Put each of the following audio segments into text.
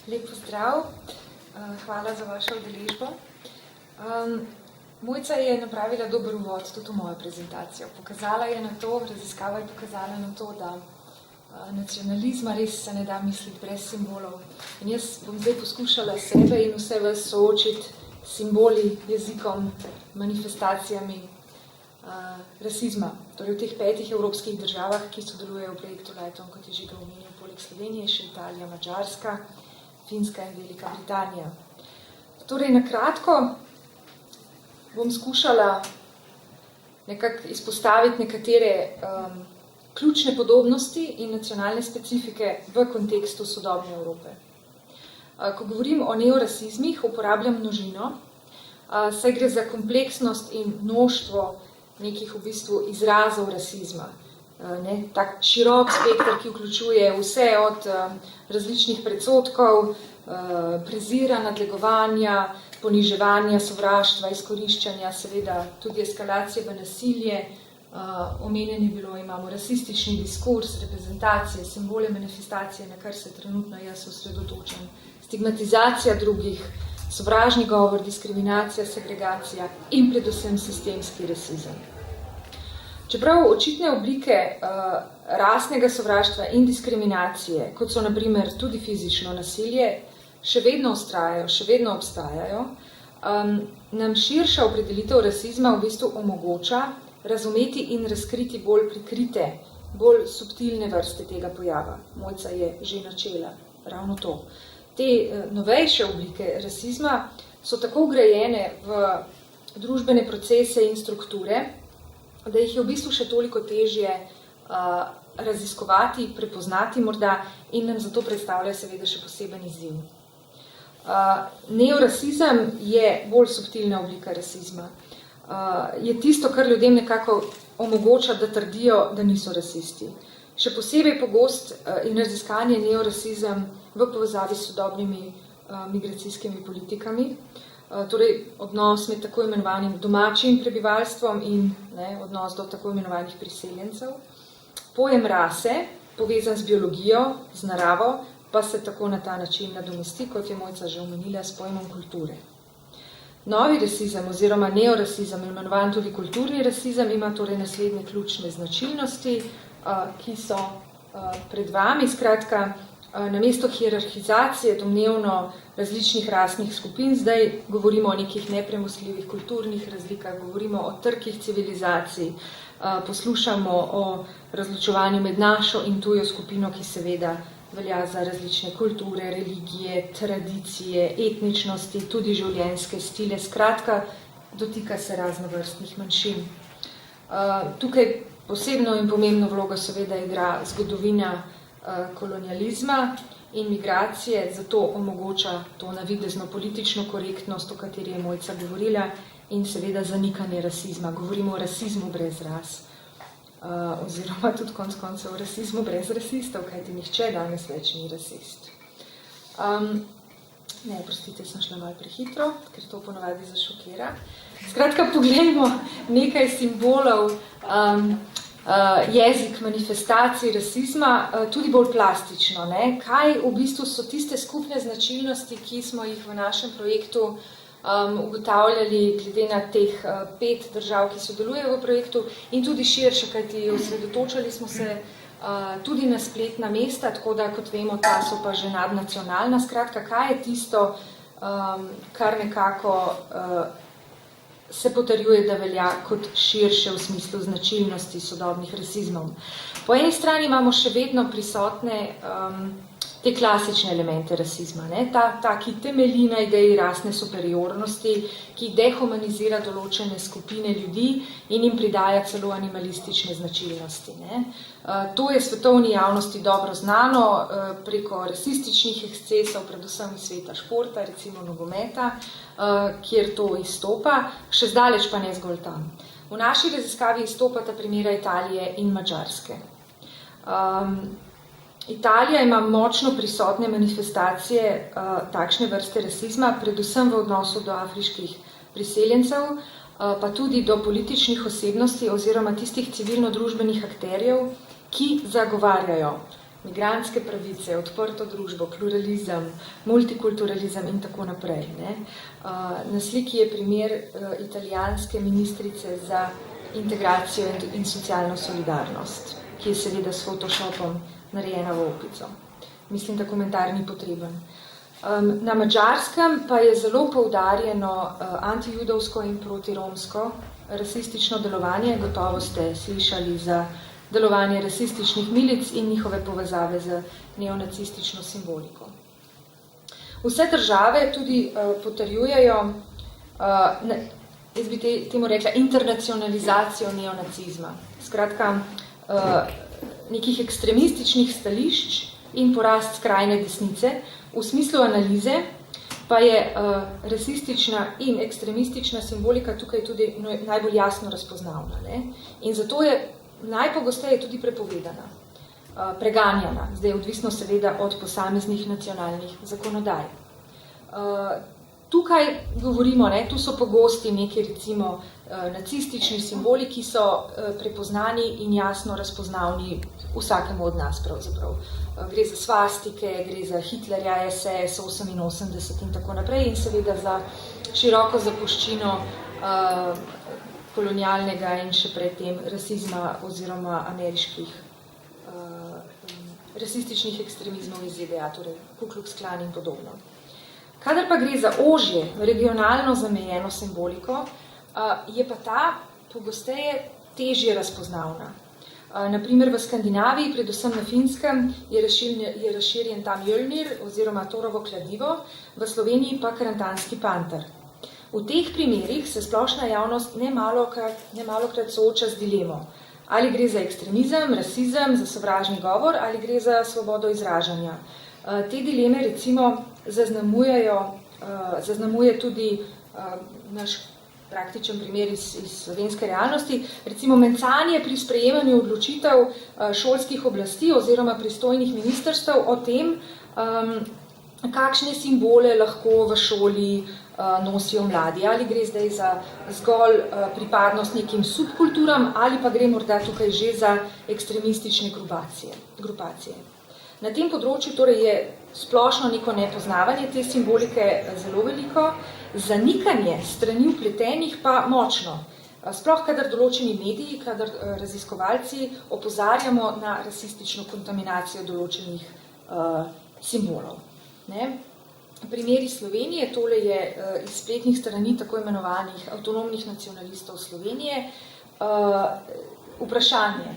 Lep pozdrav, hvala za vašo udeležbo. Mojca je napravila dober uvod tudi v mojo prezentacijo. Pokazala je na to, raziskava je pokazala na to, da nacionalizma res se ne da misliti brez simbolov. In jaz bom zdaj poskušala sebe in vse vas soočiti s simboli, jezikom, manifestacijami rasizma. Torej v teh 5 evropskih državah, ki sodelujejo v projektu Lighton, kot je že ga omenil, poleg Slovenije, še Italija, Madžarska, Finska in Velika Britanija. Torej, na kratko bom skušala nekako izpostaviti nekatere ključne podobnosti in nacionalne specifike v kontekstu sodobne Evrope. Ko govorim o neorasizmih, uporabljam množino, saj gre za kompleksnost in mnoštvo nekih v bistvu izrazov rasizma. Tak širok spekter, ki vključuje vse od različnih predsodkov, prezira, nadlegovanja, poniževanja, sovraštva, izkoriščanja, seveda tudi eskalacije v nasilje. Omenjeni bilo imamo rasistični diskurs, reprezentacije, simbole, manifestacije, na kar se trenutno jaz osredotočam. Stigmatizacija drugih, sovražni govor, diskriminacija, segregacija in predvsem sistemski rasizem. Čeprav očitne oblike rasnega sovraštva in diskriminacije, kot so na primer tudi fizično nasilje, še vedno vztrajajo, še vedno obstajajo, nam širša opredelitev rasizma v bistvu omogoča razumeti in razkriti bolj prikrite, bolj subtilne vrste tega pojava. Mojca je že načela ravno to. Te novejše oblike rasizma so tako vgrajene v družbene procese in strukture, da jih je v bistvu še toliko težje raziskovati, prepoznati morda in nam zato predstavlja seveda še poseben izziv. Neorasizem je bolj subtilna oblika rasizma. Je tisto, kar ljudem nekako omogoča, da trdijo, da niso rasisti. Še posebej pogost in raziskanje neorasizem v povezavi s sodobnimi migracijskimi politikami, torej odnos med tako imenovanim domačim prebivalstvom in odnos do tako imenovanih priseljencev. Pojem rase, povezan z biologijo, z naravo, pa se tako na ta način nadomesti, kot je Mojca že omenila, s pojmom kulture. Novi rasizem oziroma neorasizem, imenovan tudi kulturni rasizem, ima torej naslednje ključne značilnosti, ki so pred vami. Skratka, namesto hierarhizacije domnevno različnih rasnih skupin, zdaj govorimo o nekih nepremostljivih kulturnih razlikah, govorimo o trkih civilizacij, poslušamo o razločevanju med našo in tujo skupino, ki seveda velja za različne kulture, religije, tradicije, etničnosti, tudi življenjske stile. Skratka, dotika se raznovrstnih manjšin. Tukaj posebno in pomembno vlogo seveda igra zgodovina kolonializma in migracije, zato omogoča to navidezno politično korektnost, o kateri je Mojca govorila, in seveda zanikanje rasizma. Govorimo o rasizmu brez ras, oziroma tudi konec koncev o rasizmu brez rasistov, kajti nihče danes več ni rasist. Prostite, sem šla malo prehitro, ker to ponavadi zašokira. Skratka, poglejmo nekaj simbolov, jezik manifestacij rasizma, tudi bolj plastično. Kaj v bistvu so tiste skupne značilnosti, ki smo jih v našem projektu ugotavljali glede na teh 5 držav, ki sodelujejo v projektu in tudi širše, kajti osredotočali smo se tudi na spletna mesta, tako da, kot vemo, ta so pa že nadnacionalna. Skratka, kaj je tisto, kar nekako se potrjuje, da velja kot širše v smislu značilnosti sodobnih rasizmov. Po eni strani imamo še vedno prisotne te klasične elemente rasizma, ta, ki temelji na ideji rasne superiornosti, ki dehumanizira določene skupine ljudi in jim pridaja celo animalistične značilnosti. To je svetovni javnosti dobro znano preko rasističnih ekscesov, predvsem iz sveta športa, recimo nogometa, kjer to izstopa, še zdaleč pa ne zgolj tam. V naši raziskavi izstopata primera Italije in Madžarske. Italija ima močno prisotne manifestacije takšne vrste rasizma, predvsem v odnosu do afriških priseljencev, pa tudi do političnih osebnosti oziroma tistih civilno-družbenih akterjev, ki zagovarjajo migrantske pravice, odprto družbo, pluralizem, multikulturalizem in tako naprej. Ne. Na sliki je primer italijanske ministrice za integracijo in socialno solidarnost, ki je seveda s Photoshopom narejena v opico. Mislim, da komentar ni potreben. Na Madžarskem pa je zelo poudarjeno antijudovsko in protiromsko rasistično delovanje. Gotovo ste slišali za delovanje rasističnih milic in njihove povezave z neonacistično simboliko. Vse države tudi potrjujejo, jaz bi temu rekla, internacionalizacijo neonacizma. Skratka, nekih ekstremističnih stališč in porast skrajne desnice. V smislu analize pa je rasistična in ekstremistična simbolika tukaj tudi najbolj jasno razpoznavna. Ne? In zato je najpogosteje tudi prepovedana, preganjana, zdaj odvisno seveda od posameznih nacionalnih zakonodaj. Tukaj govorimo, ne, tu so pogosti neki recimo nacistični simboli, ki so prepoznani in jasno razpoznavni vsakemu od nas pravzaprav. Gre za svastike, gre za Hitlerja, SS, 88 in tako naprej in seveda za široko zapuščino kolonialnega in še predtem rasizma oziroma ameriških rasističnih ekstremizmov iz ZDA, torej Ku Klux Klan in podobno. Kadar pa gre za ožje, regionalno zamejeno simboliko, je pa ta pogosteje težje razpoznavna. Naprimer v Skandinaviji, predvsem na Finskem, je razširjen tam Mjölnir oziroma Torovo kladivo, v Sloveniji pa karantanski panter. V teh primerih se splošna javnost nemalokrat sooča z dilemo. Ali gre za ekstremizem, rasizem, za sovražni govor, ali gre za svobodo izražanja. Te dileme recimo zaznamuje tudi naš praktičen primer iz slovenske realnosti, recimo mencanje pri sprejemanju odločitev šolskih oblasti oziroma pristojnih ministrstev o tem, kakšne simbole lahko v šoli nosijo mladi. Ali gre zdaj za zgolj pripadnost nekim subkulturam ali pa gre morda tukaj že za ekstremistične grupacije. Na tem področju torej je splošno neko nepoznavanje te simbolike zelo veliko, zanikanje strani vpletenih pa močno. Sploh kadar določeni mediji, kadar raziskovalci opozarjamo na rasistično kontaminacijo določenih simbolov. Ne? Primeri Slovenije, tole je iz spletnih strani tako imenovanih avtonomnih nacionalistov Slovenije, vprašanje.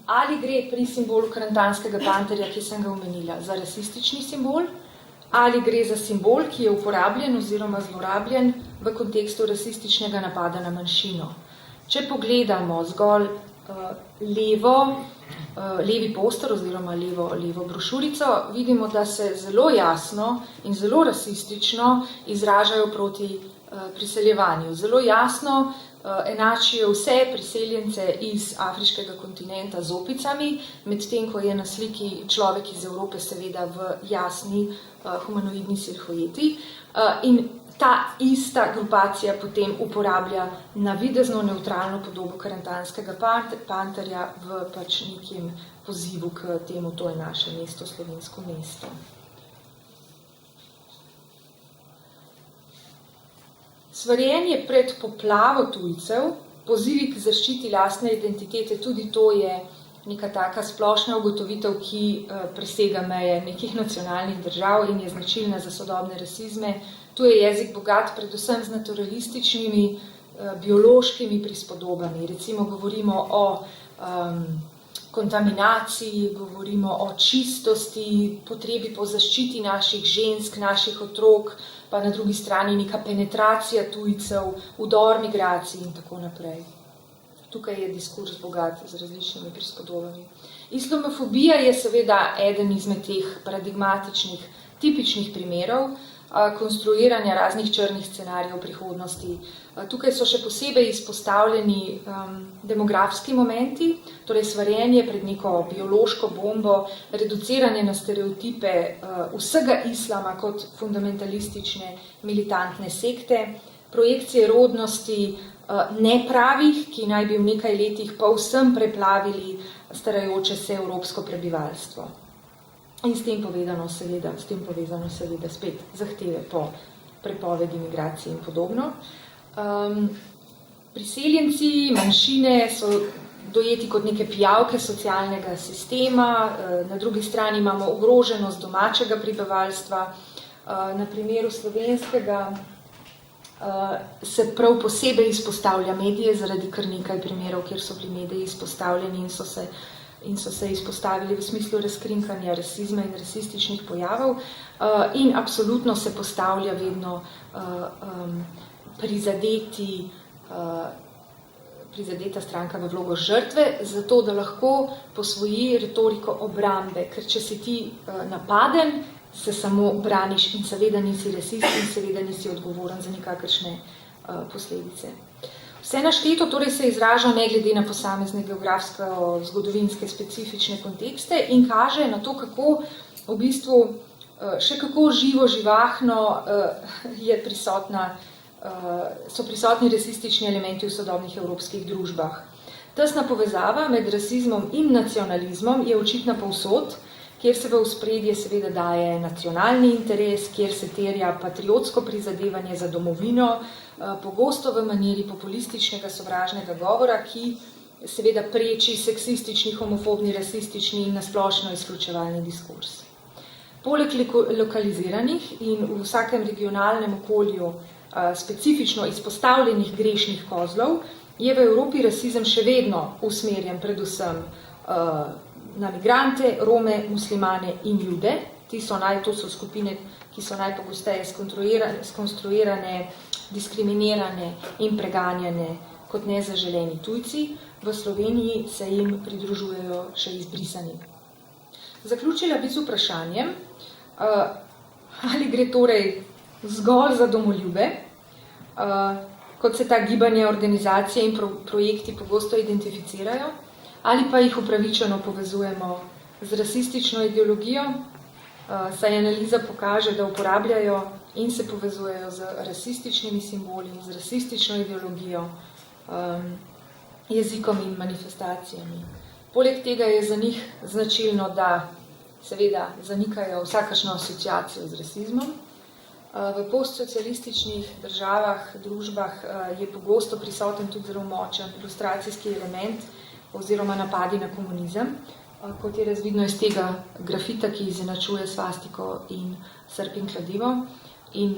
Ali gre pri simbolu karantanskega panterja, ki sem ga omenila, za rasistični simbol, ali gre za simbol, ki je uporabljen oziroma zlorabljen v kontekstu rasističnega napada na manjšino. Če pogledamo zgolj levi poster oziroma levo brošurico, vidimo, da se zelo jasno in zelo rasistično izražajo proti priseljevanju. Zelo jasno enačijo vse priseljence iz afriškega kontinenta z opicami, medtem ko je na sliki človek iz Evrope seveda v jasni humanoidni silhueti. In ta ista grupacija potem uporablja navidezno nevtralno podobo karantanskega panterja v pač nekem pozivu k temu, to je naše mesto, slovensko mesto. Svarjenje pred poplavo tujcev, pozivi k zaščiti lastne identitete, tudi to je neka taka splošna ugotovitev, ki presega meje nekih nacionalnih držav in je značilna za sodobne rasizme. Tu je jezik bogat predvsem z naturalističnimi, biološkimi prispodobami. Recimo govorimo o kontaminaciji, govorimo o čistosti, potrebi po zaščiti naših žensk, naših otrok, pa na drugi strani neka penetracija tujcev, vdor migracij in tako naprej. Tukaj je diskurs bogat z različnimi prispodobami. Islamofobija je seveda eden izmed teh paradigmatičnih, tipičnih primerov konstruiranja raznih črnih scenarijev prihodnosti. Tukaj so še posebej izpostavljeni demografski momenti, torej svarjenje pred neko biološko bombo, reduciranje na stereotipe vsega islama kot fundamentalistične militantne sekte, projekcije rodnosti nepravih, ki naj bi v nekaj letih povsem preplavili starajoče se evropsko prebivalstvo. in s tem povezano seveda spet zahteve po prepovedi migracij in podobno. Priseljenci, manjšine so dojeti kot neke pijavke socialnega sistema, na drugi strani imamo ogroženost domačega prebivalstva. Na primeru slovenskega se prav posebej izpostavlja medije, zaradi kar nekaj primerov, kjer so bili mediji izpostavljeni in so se izpostavili v smislu razkrinkanja rasizma in rasističnih pojavov, in absolutno se postavlja vedno prizadeta stranka v vlogo žrtve, zato da lahko posvoji retoriko obrambe, ker če si ti napaden, se samo braniš in seveda nisi rasist in seveda nisi odgovoren za nikakršne posledice. Vse našteto torej se izraža ne glede na posamezne geografsko-zgodovinske specifične kontekste in kaže na to, kako v bistvu še kako živo, živahno so prisotni rasistični elementi v sodobnih evropskih družbah. Tesna povezava med rasizmom in nacionalizmom je očitna povsod, kjer se v ospredje seveda daje nacionalni interes, kjer se terja patriotsko prizadevanje za domovino, pogosto v maniri populističnega sovražnega govora, ki seveda preči seksistični, homofobni, rasistični in nasplošno izključevalni diskurs. Poleg lokaliziranih in v vsakem regionalnem okolju specifično izpostavljenih grešnih kozlov, je v Evropi rasizem še vedno usmerjen predvsem na migrante, Rome, muslimane in Jude. To so skupine, ki so najpogosteje skonstruirane, diskriminirane in preganjane kot nezaželeni tujci. V Sloveniji se jim pridružujejo še izbrisani. Zaključila bi z vprašanjem, ali gre torej zgolj za domoljube, kot se ta gibanja, organizacije in projekti pogosto identificirajo, ali pa jih upravičeno povezujemo z rasistično ideologijo, saj analiza pokaže, da uporabljajo in se povezujejo z rasističnimi simboli, z rasistično ideologijo, jezikom in manifestacijami. Poleg tega je za njih značilno, da seveda zanikajo vsakršno asociacijo z rasizmom. V postsocialističnih državah, družbah je pogosto prisoten tudi zelo močen ilustracijski element oziroma napadi na komunizem, kot je razvidno iz tega grafita, ki izenačuje svastiko in srp in kladivo in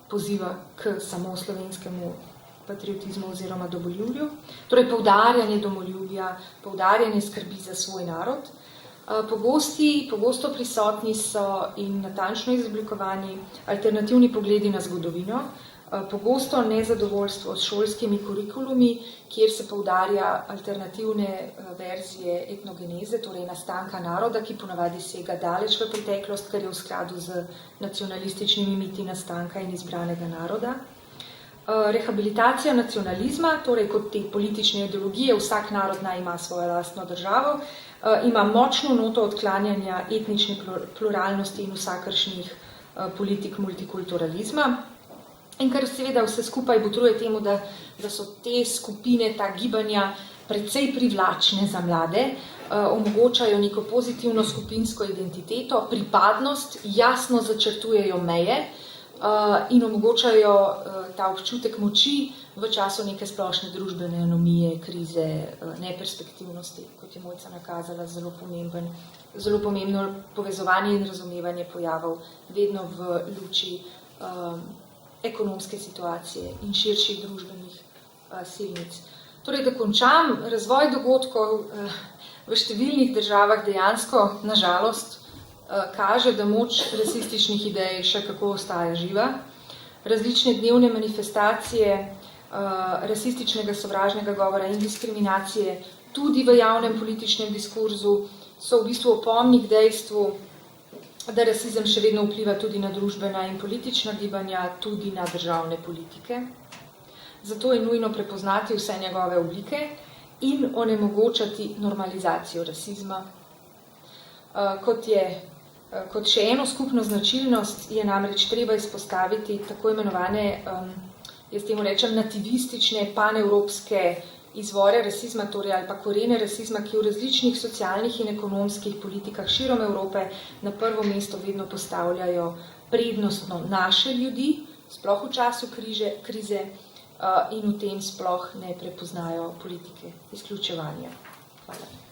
poziva k samo slovenskemu patriotizmu oziroma domoljubju. Torej poudarjanje domoljubja, poudarjanje skrbi za svoj narod. Pogosto prisotni so in natančno izoblikovani alternativni pogledi na zgodovino, pogosto nezadovoljstvo s šolskimi kurikulumi, kjer se poudarja alternativne verzije etnogeneze, torej nastanka naroda, ki ponavadi sega daleč v preteklost, kar je v skladu z nacionalističnimi miti nastanka in izbranega naroda. Rehabilitacija nacionalizma, torej kot te politične ideologije, vsak narod naj ima svojo lastno državo, ima močno noto odklanjanja etnične pluralnosti in vsakršnih politik multikulturalizma. In kar seveda vse skupaj botruje temu, da so te skupine, ta gibanja precej privlačne za mlade, omogočajo neko pozitivno skupinsko identiteto, pripadnost, jasno začrtujejo meje in omogočajo ta občutek moči v času neke splošne družbene anomije, krize, neperspektivnosti, kot je Mojca nakazala, zelo pomembno povezovanje in razumevanje pojavov, vedno v luči ekonomske situacije in širših družbenih silnic. Torej, da končam, razvoj dogodkov v številnih državah dejansko, na žalost, kaže, da moč rasističnih idej še kako ostaja živa. Različne dnevne manifestacije rasističnega sovražnega govora in diskriminacije tudi v javnem političnem diskurzu so v bistvu opomnik dejstvu, da rasizem še vedno vpliva tudi na družbena in politična gibanja, tudi na državne politike. Zato je nujno prepoznati vse njegove oblike in onemogočati normalizacijo rasizma. Kot še eno skupno značilnost je namreč treba izpostaviti tako imenovane, jaz temu rečem, nativistične, panevropske izvore rasizma, torej ali pa korene rasizma, ki v različnih socialnih in ekonomskih politikah širom Evrope na prvo mesto vedno postavljajo prednostno naše ljudi, sploh v času krize, in v tem sploh ne prepoznajo politike izključevanja. Hvala.